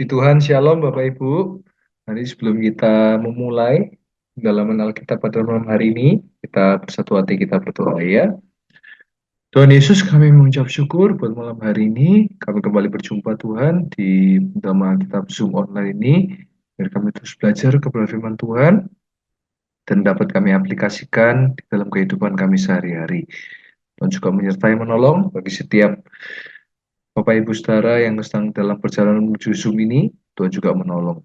Puji Tuhan, Shalom Bapak Ibu. Nanti sebelum kita memulai dalam Alkitab pada malam hari ini, kita bersatu hati kita berdoa ya. Tuhan Yesus, kami mengucap syukur buat malam hari ini. Kami kembali berjumpa Tuhan di dalam Alkitab Zoom online ini. Biar kami terus belajar kepada firman Tuhan dan dapat kami aplikasikan di dalam kehidupan kami sehari-hari. Tuhan juga menyertai menolong bagi setiap Bapak Ibu Saudara yang sedang dalam perjalanan menuju Zoom ini, Tuhan juga menolong.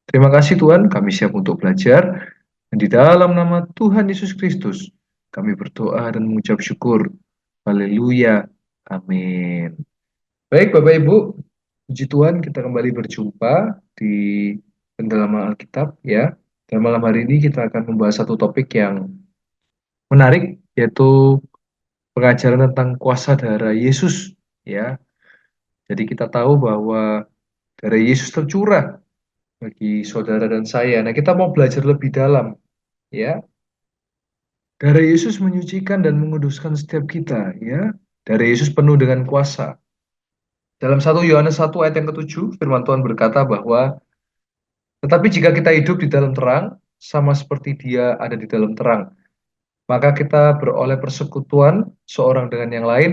Terima kasih Tuhan, kami siap untuk belajar. Dan di dalam nama Tuhan Yesus Kristus, kami berdoa dan mengucap syukur. Haleluya. Amin. Baik Bapak Ibu, puji Tuhan kita kembali berjumpa di pendalaman Alkitab ya. Dan malam hari ini kita akan membahas satu topik yang menarik, yaitu pengajaran tentang kuasa darah Yesus ya. Jadi kita tahu bahwa darah Yesus tercurah bagi saudara dan saya. Nah, kita mau belajar lebih dalam ya. Darah Yesus menyucikan dan menguduskan setiap kita, ya. Darah Yesus penuh dengan kuasa. Dalam 1 Yohanes 1 ayat yang ke-7, firman Tuhan berkata bahwa, tetapi jika kita hidup di dalam terang, sama seperti Dia ada di dalam terang, maka kita beroleh persekutuan seorang dengan yang lain,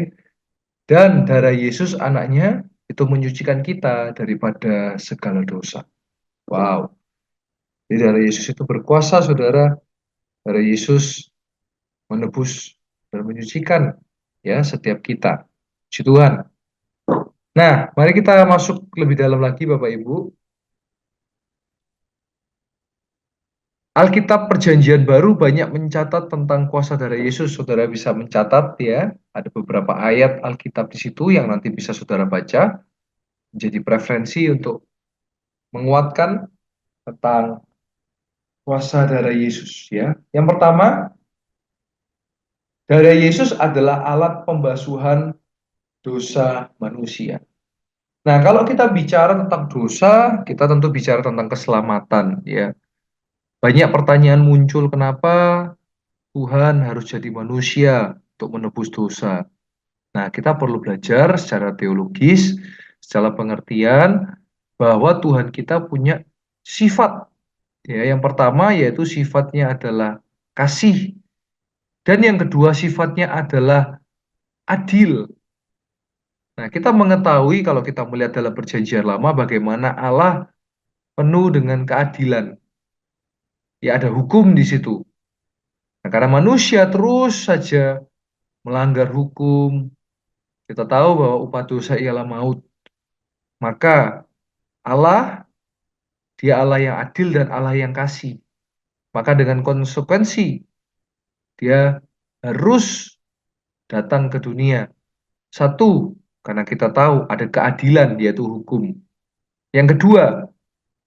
dan darah Yesus anaknya itu menyucikan kita daripada segala dosa. Wow. Jadi darah Yesus itu berkuasa, saudara. Darah Yesus menebus dan menyucikan ya setiap kita. Puji Tuhan. Nah, mari kita masuk lebih dalam lagi Bapak Ibu. Alkitab Perjanjian Baru banyak mencatat tentang kuasa darah Yesus. Saudara bisa mencatat ya, ada beberapa ayat Alkitab di situ yang nanti bisa saudara baca, menjadi preferensi untuk menguatkan tentang kuasa darah Yesus ya. Yang pertama, darah Yesus adalah alat pembasuhan dosa manusia. Nah, kalau kita bicara tentang dosa, kita tentu bicara tentang keselamatan, ya. Banyak pertanyaan muncul, kenapa Tuhan harus jadi manusia untuk menebus dosa? Nah, kita perlu belajar secara teologis, secara pengertian, bahwa Tuhan kita punya sifat. Ya, yang pertama yaitu sifatnya adalah kasih. Dan yang kedua sifatnya adalah adil. Nah, kita mengetahui kalau kita melihat dalam perjanjian lama bagaimana Allah penuh dengan keadilan. Ya ada hukum di situ. Nah, karena manusia terus saja melanggar hukum, kita tahu bahwa upah dosa ialah maut. Maka Allah, dia Allah yang adil dan Allah yang kasih. Maka dengan konsekuensi, dia harus datang ke dunia. Satu, karena kita tahu ada keadilan, yaitu hukum. Yang kedua,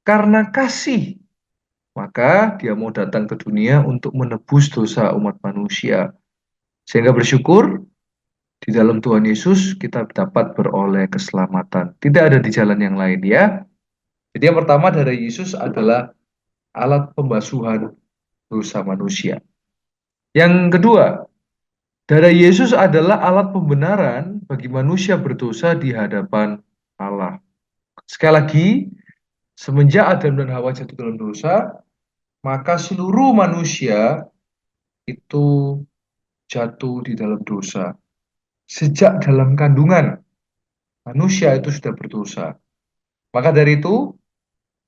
karena kasih, maka dia mau datang ke dunia untuk menebus dosa umat manusia. Sehingga bersyukur, di dalam Tuhan Yesus kita dapat beroleh keselamatan. Tidak ada di jalan yang lain ya. Jadi yang pertama dari Yesus adalah alat pembasuhan dosa manusia. Yang kedua, darah Yesus adalah alat pembenaran bagi manusia berdosa di hadapan Allah. Sekali lagi, semenjak Adam dan Hawa jatuh dalam dosa, maka seluruh manusia itu jatuh di dalam dosa. Sejak dalam kandungan, manusia itu sudah berdosa. Maka dari itu,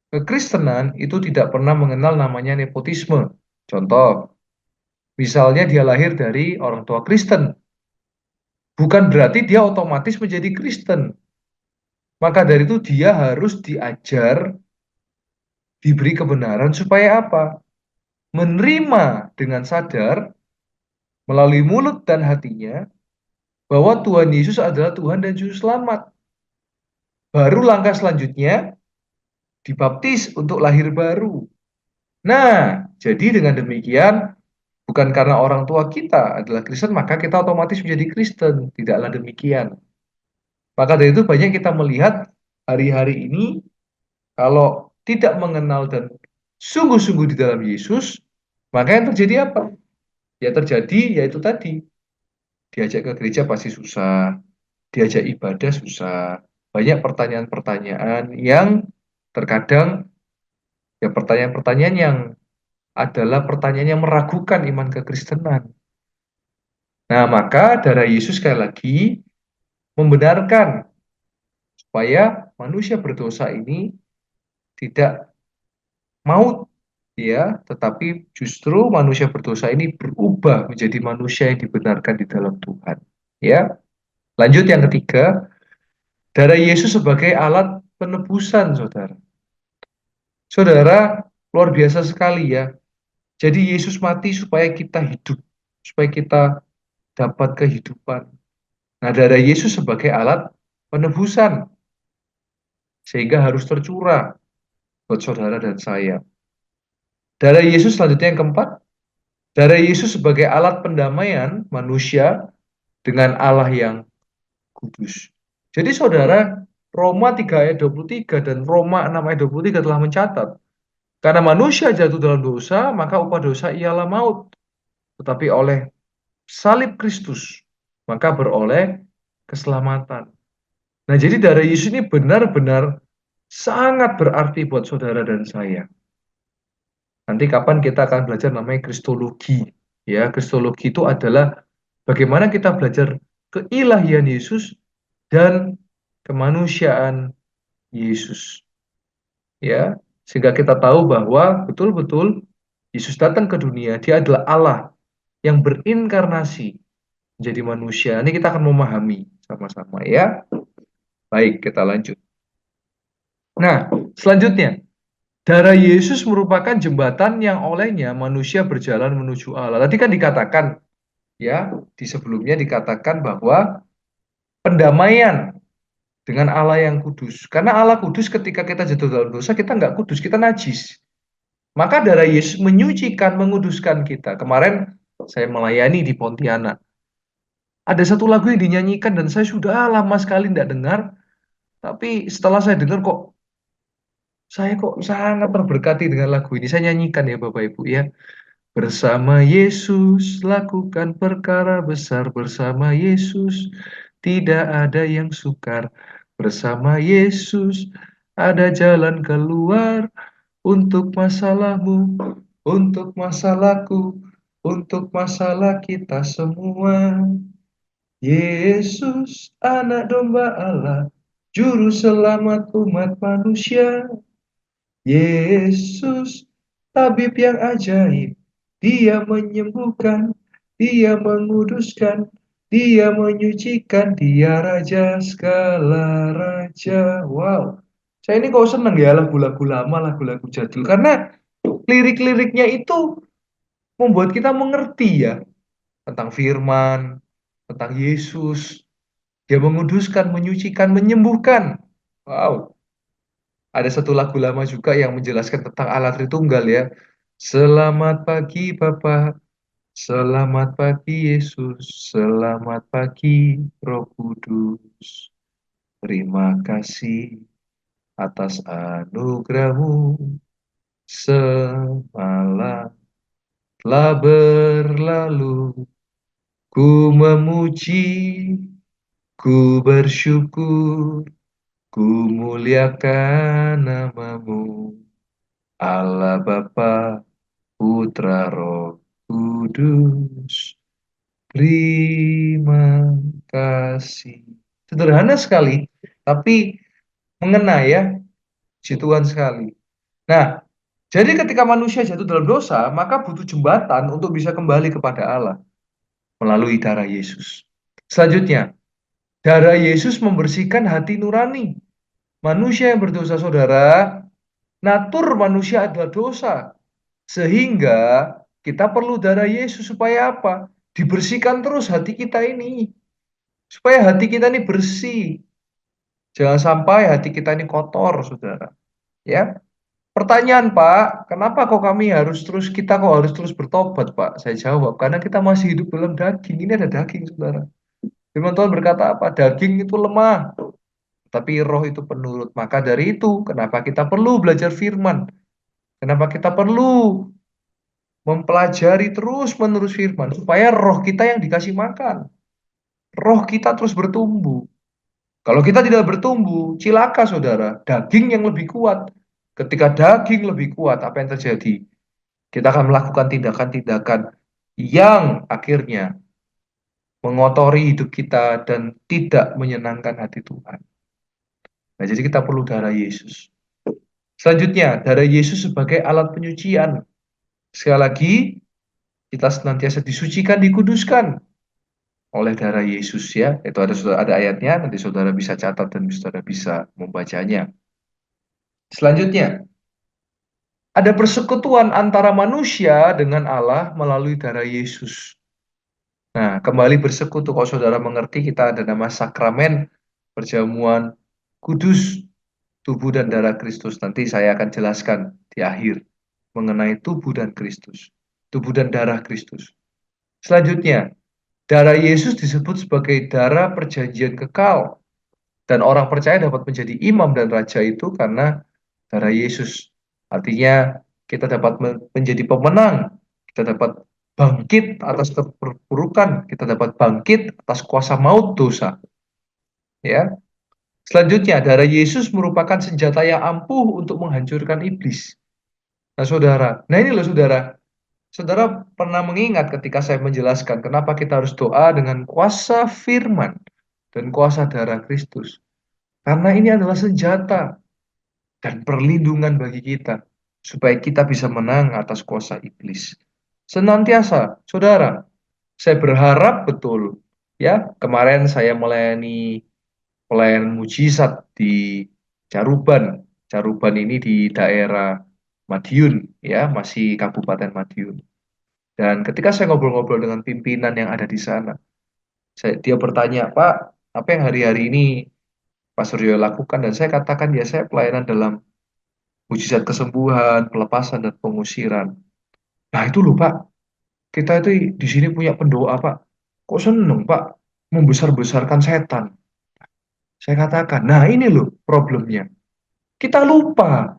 kekristenan itu tidak pernah mengenal namanya nepotisme. Contoh, misalnya dia lahir dari orang tua Kristen, bukan berarti dia otomatis menjadi Kristen. Maka dari itu dia harus diajar, diberi kebenaran supaya apa? Menerima dengan sadar melalui mulut dan hatinya bahwa Tuhan Yesus adalah Tuhan dan Juru Selamat. Baru langkah selanjutnya dibaptis untuk lahir baru. Nah, jadi dengan demikian bukan karena orang tua kita adalah Kristen, maka kita otomatis menjadi Kristen. Tidaklah demikian. Maka dari itu banyak kita melihat hari-hari ini, kalau tidak mengenal dan sungguh-sungguh di dalam Yesus, maka yang terjadi apa? Ya terjadi, yaitu tadi. Diajak ke gereja pasti susah, diajak ibadah susah. Banyak pertanyaan-pertanyaan yang Terkadang ya pertanyaan-pertanyaan yang adalah pertanyaan yang meragukan iman kekristenan. Nah, maka darah Yesus sekali lagi membenarkan supaya manusia berdosa ini tidak maut, ya, tetapi justru manusia berdosa ini berubah menjadi manusia yang dibenarkan di dalam Tuhan. Ya, lanjut yang ketiga, darah Yesus sebagai alat penebusan, saudara. Saudara, luar biasa sekali ya. Jadi Yesus mati supaya kita hidup, supaya kita dapat kehidupan. Nah, darah Yesus sebagai alat penebusan, sehingga harus tercurah buat saudara dan saya. Darah Yesus selanjutnya yang keempat, darah Yesus sebagai alat pendamaian manusia dengan Allah yang kudus. Jadi saudara, Roma 3 ayat 23 dan Roma 6 ayat 23 telah mencatat, karena manusia jatuh dalam dosa, maka upah dosa ialah maut. Tetapi oleh salib Kristus, maka beroleh keselamatan. Nah, jadi darah Yesus ini benar-benar sangat berarti buat saudara dan saya. Nanti kapan kita akan belajar namanya Kristologi. Ya, Kristologi itu adalah bagaimana kita belajar keilahian Yesus dan kemanusiaan Yesus. Ya, sehingga kita tahu bahwa betul-betul Yesus datang ke dunia, dia adalah Allah yang berinkarnasi menjadi manusia. Ini kita akan memahami sama-sama ya. Baik, kita lanjut. Nah, selanjutnya, darah Yesus merupakan jembatan yang olehnya manusia berjalan menuju Allah. Tadi kan dikatakan, ya, di sebelumnya dikatakan bahwa pendamaian dengan Allah yang kudus. Karena Allah kudus ketika kita jatuh dalam dosa, kita nggak kudus, kita najis. Maka darah Yesus menyucikan, menguduskan kita. Kemarin saya melayani di Pontianak. Ada satu lagu yang dinyanyikan dan saya sudah lama sekali tidak dengar. Tapi setelah saya dengar saya kok sangat terberkati dengan lagu ini. Saya nyanyikan ya Bapak Ibu ya. Bersama Yesus lakukan perkara besar, bersama Yesus tidak ada yang sukar. Bersama Yesus ada jalan keluar untuk masalahmu, untuk masalahku, untuk masalah kita semua. Yesus anak domba Allah, juru selamat umat manusia. Yesus, tabib yang ajaib, dia menyembuhkan, dia menguduskan, dia menyucikan, dia raja segala raja. Wow, saya ini kok seneng ya lagu-lagu lama, lagu-lagu jadul, karena lirik-liriknya itu membuat kita mengerti ya, tentang firman, tentang Yesus, dia menguduskan, menyucikan, menyembuhkan. Wow, ada satu lagu lama juga yang menjelaskan tentang Allah Tritunggal ya. Selamat pagi Bapa, selamat pagi Yesus, selamat pagi Roh Kudus. Terima kasih atas anugerahmu, semalam telah berlalu. Ku memuji, ku bersyukur, ku muliakan namamu. Allah Bapa, Putra Roh Kudus, terima kasih. Sederhana sekali, tapi mengena ya, puji Tuhan sekali. Nah, jadi ketika manusia jatuh dalam dosa, maka butuh jembatan untuk bisa kembali kepada Allah melalui darah Yesus. Selanjutnya, darah Yesus membersihkan hati nurani. Manusia yang berdosa, saudara, natur manusia adalah dosa. Sehingga kita perlu darah Yesus supaya apa? Dibersihkan terus hati kita ini. Supaya hati kita ini bersih. Jangan sampai hati kita ini kotor, saudara. Ya. Pertanyaan, Pak, kenapa kok kita kok harus terus bertobat, Pak? Saya jawab, karena kita masih hidup dalam daging. Ini ada daging, saudara. Firman Tuhan berkata apa? Daging itu lemah, tapi roh itu penurut. Maka dari itu, kenapa kita perlu belajar firman? Kenapa kita perlu mempelajari terus-menerus firman supaya roh kita yang dikasih makan, roh kita terus bertumbuh. Kalau kita tidak bertumbuh, cilaka saudara, daging yang lebih kuat Ketika daging lebih kuat, apa yang terjadi? Kita akan melakukan tindakan-tindakan yang akhirnya mengotori hidup kita dan tidak menyenangkan hati Tuhan. Nah, jadi kita perlu darah Yesus. Selanjutnya, darah Yesus sebagai alat penyucian. Sekali lagi, kita senantiasa disucikan, dikuduskan oleh darah Yesus ya. Itu ada ayatnya, nanti saudara bisa catat dan saudara bisa membacanya. Selanjutnya, ada persekutuan antara manusia dengan Allah melalui darah Yesus. Nah, kembali bersekutu, kalau saudara mengerti, kita ada nama sakramen perjamuan kudus tubuh dan darah Kristus. Nanti saya akan jelaskan di akhir mengenai tubuh dan Kristus, tubuh dan darah Kristus. Selanjutnya, darah Yesus disebut sebagai darah perjanjian kekal. Dan orang percaya dapat menjadi imam dan raja itu karena darah Yesus. Artinya kita dapat menjadi pemenang, kita dapat bangkit atas keburukan, kita dapat bangkit atas kuasa maut dosa. Ya. Selanjutnya, darah Yesus merupakan senjata yang ampuh untuk menghancurkan iblis. Nah, saudara, nah ini loh saudara, saudara pernah mengingat ketika saya menjelaskan kenapa kita harus doa dengan kuasa firman dan kuasa darah Kristus. Karena ini adalah senjata dan perlindungan bagi kita, supaya kita bisa menang atas kuasa iblis. Senantiasa, saudara, saya berharap betul, ya, kemarin saya melayani pelayanan mujizat di Caruban. Caruban ini di daerah Madiun, ya, masih Kabupaten Madiun. Dan ketika saya ngobrol-ngobrol dengan pimpinan yang ada di sana, dia bertanya, Pak, apa yang hari-hari ini Pak Suryo lakukan? Dan saya katakan, ya saya pelayanan dalam mujizat kesembuhan, pelepasan, dan pengusiran. Nah itu loh Pak, kita itu di sini punya pendoa Pak. Kok seneng Pak membesar-besarkan setan? Saya katakan, nah ini loh problemnya. Kita lupa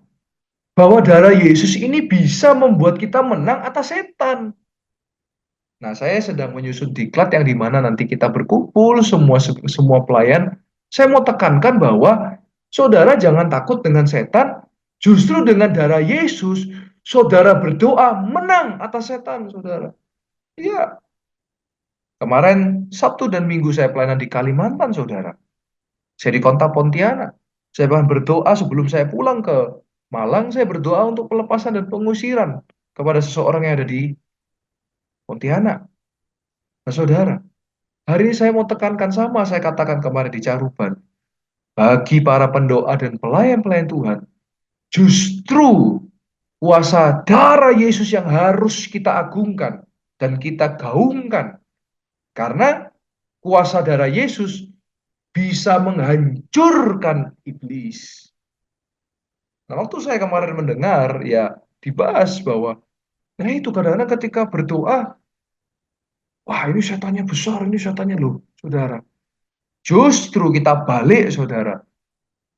bahwa darah Yesus ini bisa membuat kita menang atas setan. Nah, saya sedang menyusun diklat yang dimana nanti kita berkumpul semua pelayan. Saya mau tekankan bahwa saudara jangan takut dengan setan, justru dengan darah Yesus, saudara berdoa menang atas setan, saudara. Iya, kemarin Sabtu dan Minggu saya pelayanan di Kalimantan, saudara. Saya di Kota Pontianak. Saya bahkan berdoa sebelum saya pulang ke Malang, saya berdoa untuk pelepasan dan pengusiran kepada seseorang yang ada di Pontianak. Nah, saudara, hari ini saya mau tekankan sama, saya katakan kemarin di Caruban. Bagi para pendoa dan pelayan-pelayan Tuhan, justru kuasa darah Yesus yang harus kita agungkan dan kita gaungkan. Karena kuasa darah Yesus bisa menghancurkan iblis. Nah, waktu saya kemarin mendengar, ya dibahas bahwa, nah itu kadang-kadang ketika berdoa, wah ini setannya besar, ini setannya loh, saudara. Justru kita balik, saudara.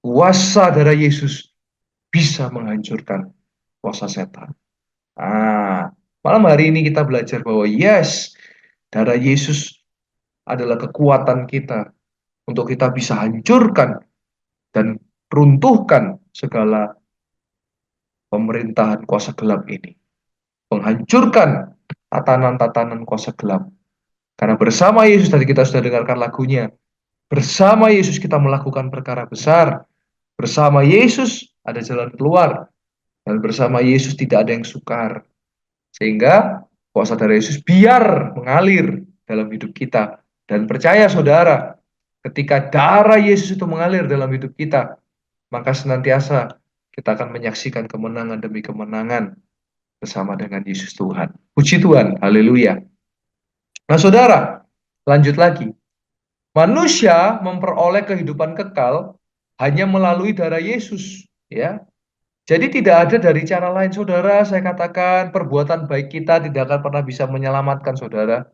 Kuasa darah Yesus bisa menghancurkan kuasa setan. Ah, malam hari ini kita belajar bahwa yes, darah Yesus adalah kekuatan kita untuk kita bisa hancurkan dan runtuhkan segala pemerintahan kuasa gelap ini. Menghancurkan tatanan-tatanan kuasa gelap. Karena bersama Yesus, tadi kita sudah dengarkan lagunya, bersama Yesus kita melakukan perkara besar. Bersama Yesus ada jalan keluar. Dan bersama Yesus tidak ada yang sukar. Sehingga kuasa darah Yesus biar mengalir dalam hidup kita. Dan percaya saudara, ketika darah Yesus itu mengalir dalam hidup kita, maka senantiasa kita akan menyaksikan kemenangan demi kemenangan bersama dengan Yesus Tuhan. Puji Tuhan, haleluya. Nah saudara, lanjut lagi. Manusia memperoleh kehidupan kekal hanya melalui darah Yesus, ya. Jadi tidak ada dari cara lain, saudara. Saya katakan perbuatan baik kita tidak akan pernah bisa menyelamatkan, saudara.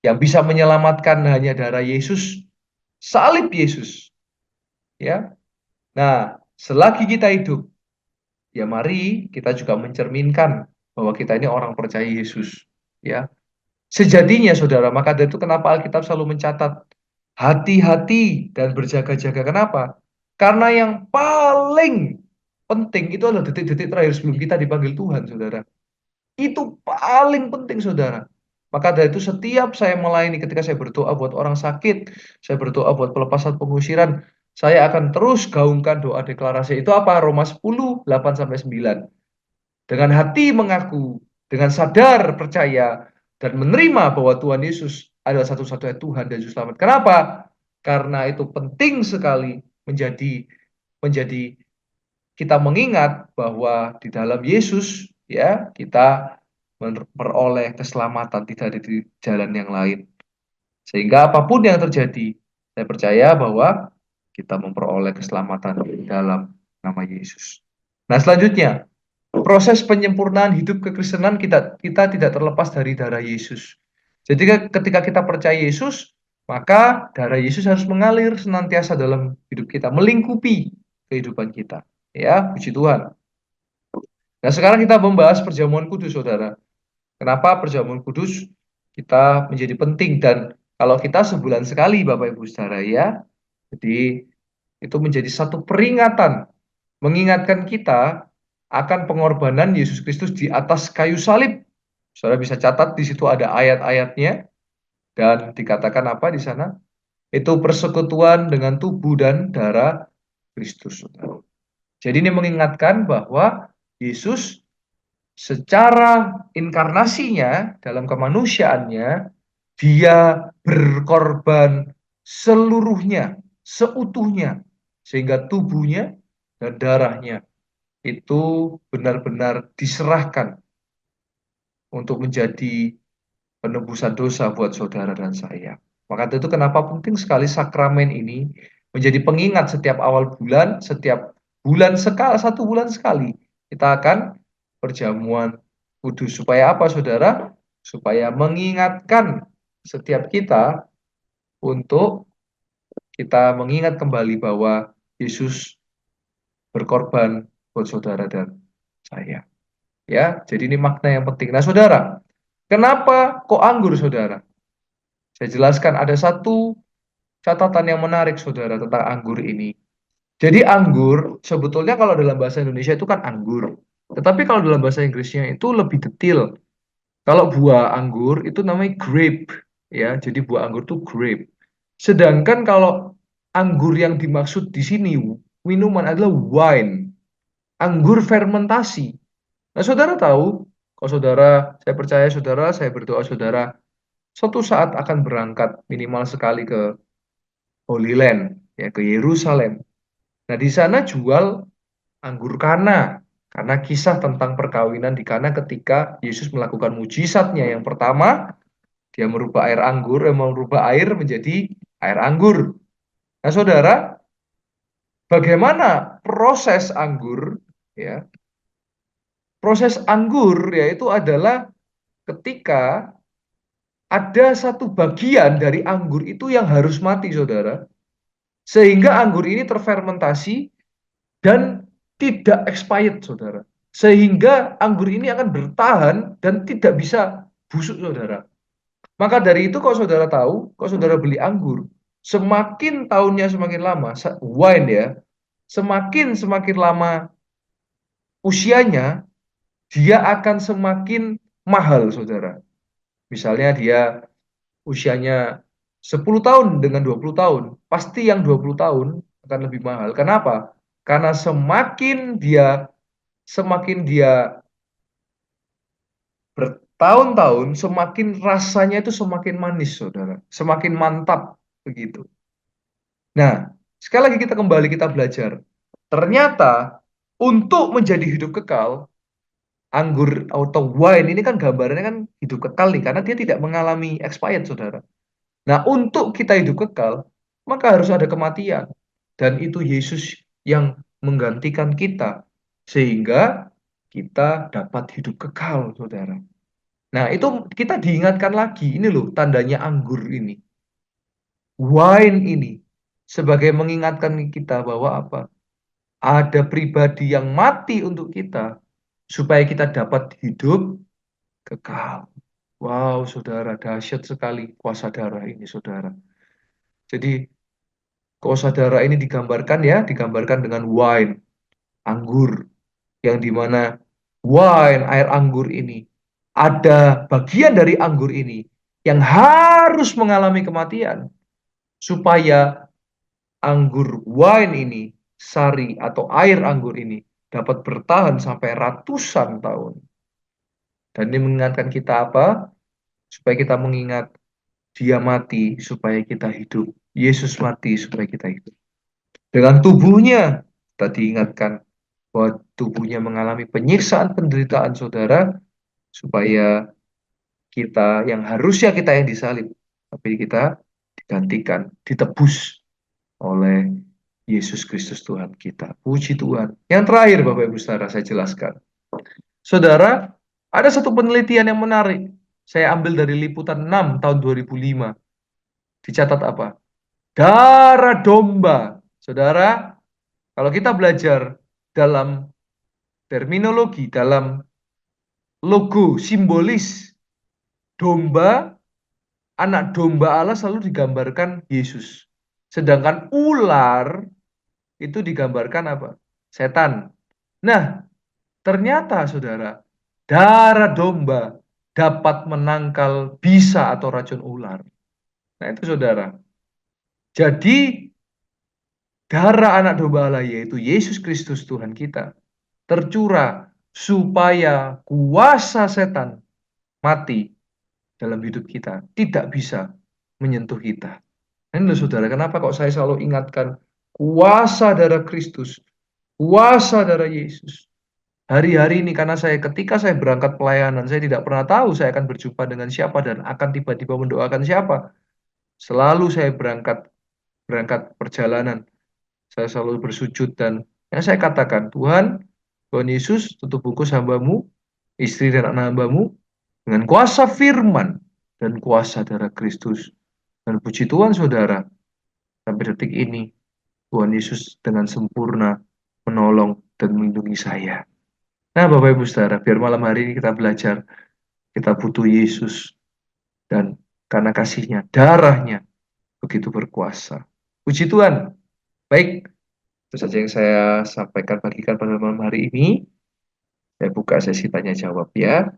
Yang bisa menyelamatkan hanya darah Yesus, salib Yesus, ya. Nah, selagi kita hidup, ya mari kita juga mencerminkan bahwa kita ini orang percaya Yesus, ya. Sejatinya, saudara, maka dari itu kenapa Alkitab selalu mencatat hati-hati dan berjaga-jaga. Kenapa? Karena yang paling penting itu adalah detik-detik terakhir sebelum kita dipanggil Tuhan, saudara. Itu paling penting, saudara. Maka dari itu setiap saya melayani, ketika saya berdoa buat orang sakit, saya berdoa buat pelepasan pengusiran, saya akan terus gaungkan doa deklarasi. Itu apa? Roma 10, 8-9. Dengan hati mengaku, dengan sadar percaya, dan menerima bahwa Tuhan Yesus adalah satu-satunya Tuhan dan Juru Selamat. Kenapa? Karena itu penting sekali menjadi menjadi kita mengingat bahwa di dalam Yesus ya kita memperoleh keselamatan, tidak ada di jalan yang lain. Sehingga apapun yang terjadi, saya percaya bahwa kita memperoleh keselamatan di dalam nama Yesus. Nah, selanjutnya, proses penyempurnaan hidup kekristenan kita tidak terlepas dari darah Yesus. Jadi ketika kita percaya Yesus, maka darah Yesus harus mengalir senantiasa dalam hidup kita, melingkupi kehidupan kita. Ya, puji Tuhan. Nah, sekarang kita membahas perjamuan kudus, saudara. Kenapa perjamuan kudus kita menjadi penting, dan kalau kita sebulan sekali, Bapak Ibu Saudara ya. Jadi itu menjadi satu peringatan mengingatkan kita akan pengorbanan Yesus Kristus di atas kayu salib. Saudara bisa catat di situ ada ayat-ayatnya, dan dikatakan apa di sana? Itu persekutuan dengan tubuh dan darah Kristus, saudara. Jadi ini mengingatkan bahwa Yesus secara inkarnasinya dalam kemanusiaannya dia berkorban seluruhnya, seutuhnya, sehingga tubuhnya dan darahnya itu benar-benar diserahkan untuk menjadi penebusan dosa buat saudara dan saya. Maka itu kenapa penting sekali sakramen ini menjadi pengingat setiap awal bulan, setiap bulan sekali, 1 bulan sekali kita akan perjamuan kudus. Supaya apa, saudara? Supaya mengingatkan setiap kita untuk kita mengingat kembali bahwa Yesus berkorban buat saudara dan saya. Ya, jadi ini makna yang penting. Nah, saudara, kenapa kok anggur, saudara? Saya jelaskan ada satu catatan yang menarik, saudara, tentang anggur ini. Jadi anggur, sebetulnya kalau dalam bahasa Indonesia itu kan anggur. Tetapi kalau dalam bahasa Inggrisnya itu lebih detail. Kalau buah anggur itu namanya grape, ya. Jadi buah anggur itu grape. Sedangkan kalau anggur yang dimaksud di sini minuman adalah wine, anggur fermentasi. Nah, saudara tahu, kalau saudara, saya percaya saudara, saya berdoa saudara, suatu saat akan berangkat minimal sekali ke Holy Land, ya ke Yerusalem. Nah, di sana jual anggur Kana, karena kisah tentang perkawinan di Kana ketika Yesus melakukan mujizatnya yang pertama, dia merubah air anggur, merubah air menjadi air anggur. Nah, saudara, bagaimana proses anggur? Ya, proses anggur yaitu adalah ketika ada satu bagian dari anggur itu yang harus mati, saudara, sehingga anggur ini terfermentasi dan tidak expired, saudara. Sehingga anggur ini akan bertahan dan tidak bisa busuk, saudara. Maka dari itu kalau saudara tahu, kalau saudara beli anggur, semakin tahunnya semakin lama, wine ya, semakin semakin lama usianya, dia akan semakin mahal, saudara. Misalnya dia usianya 10 tahun dengan 20 tahun, pasti yang 20 tahun akan lebih mahal. Kenapa? Karena semakin dia bertahun-tahun, semakin rasanya itu semakin manis, saudara. Semakin mantap, begitu. Nah, sekali lagi kita belajar. Ternyata, untuk menjadi hidup kekal, anggur atau wine ini kan gambarannya kan hidup kekal nih, karena dia tidak mengalami expired, saudara. Nah, untuk kita hidup kekal, maka harus ada kematian. Dan itu Yesus yang menggantikan kita. Sehingga kita dapat hidup kekal, saudara. Nah, itu kita diingatkan lagi. Ini loh tandanya anggur ini. Wine ini. Sebagai mengingatkan kita bahwa apa? Ada pribadi yang mati untuk kita. Supaya kita dapat hidup kekal. Wow, saudara, dahsyat sekali kuasa darah ini, saudara. Jadi, kuasa darah ini digambarkan ya, digambarkan dengan wine, anggur. yang dimana wine, air anggur ini, ada bagian dari anggur ini yang harus mengalami kematian supaya anggur wine ini, sari atau air anggur ini dapat bertahan sampai ratusan tahun. Dan ini mengingatkan kita apa? Supaya kita mengingat dia mati supaya kita hidup. Yesus mati supaya kita hidup. Dengan tubuhnya, kita diingatkan bahwa tubuhnya mengalami penyiksaan penderitaan saudara, supaya kita yang harusnya kita yang disalib, tapi kita digantikan, ditebus oleh Yesus Kristus Tuhan kita. Puji Tuhan. Yang terakhir Bapak Ibu Saudara saya jelaskan. Saudara, ada satu penelitian yang menarik. Saya ambil dari Liputan 6 tahun 2005. Dicatat apa? Darah domba. Saudara, kalau kita belajar dalam terminologi, dalam logo simbolis domba, anak domba Allah selalu digambarkan Yesus. Sedangkan ular itu digambarkan apa? Setan. Nah, ternyata saudara, darah domba dapat menangkal bisa atau racun ular. Nah itu saudara. Jadi darah anak domba Allah yaitu Yesus Kristus Tuhan kita tercurah supaya kuasa setan mati dalam hidup kita tidak bisa menyentuh kita. Ini loh saudara, kenapa kok saya selalu ingatkan kuasa darah Kristus, kuasa darah Yesus. Hari-hari ini karena ketika saya berangkat pelayanan, saya tidak pernah tahu saya akan berjumpa dengan siapa dan akan tiba-tiba mendoakan siapa. Selalu saya berangkat berangkat perjalanan, saya selalu bersujud dan yang saya katakan, Tuhan, Tuhan Yesus, tutup buku hambamu, istri dan anak hambamu, dengan kuasa firman dan kuasa darah Kristus. Dan puji Tuhan saudara, sampai detik ini, Tuhan Yesus dengan sempurna menolong dan melindungi saya. Nah Bapak Ibu Saudara, biar malam hari ini kita belajar, kita butuh Yesus. Dan karena kasihnya, darahnya begitu berkuasa. Puji Tuhan. Baik, itu saja yang saya sampaikan bagikan pada malam hari ini. Saya buka sesi tanya jawab ya.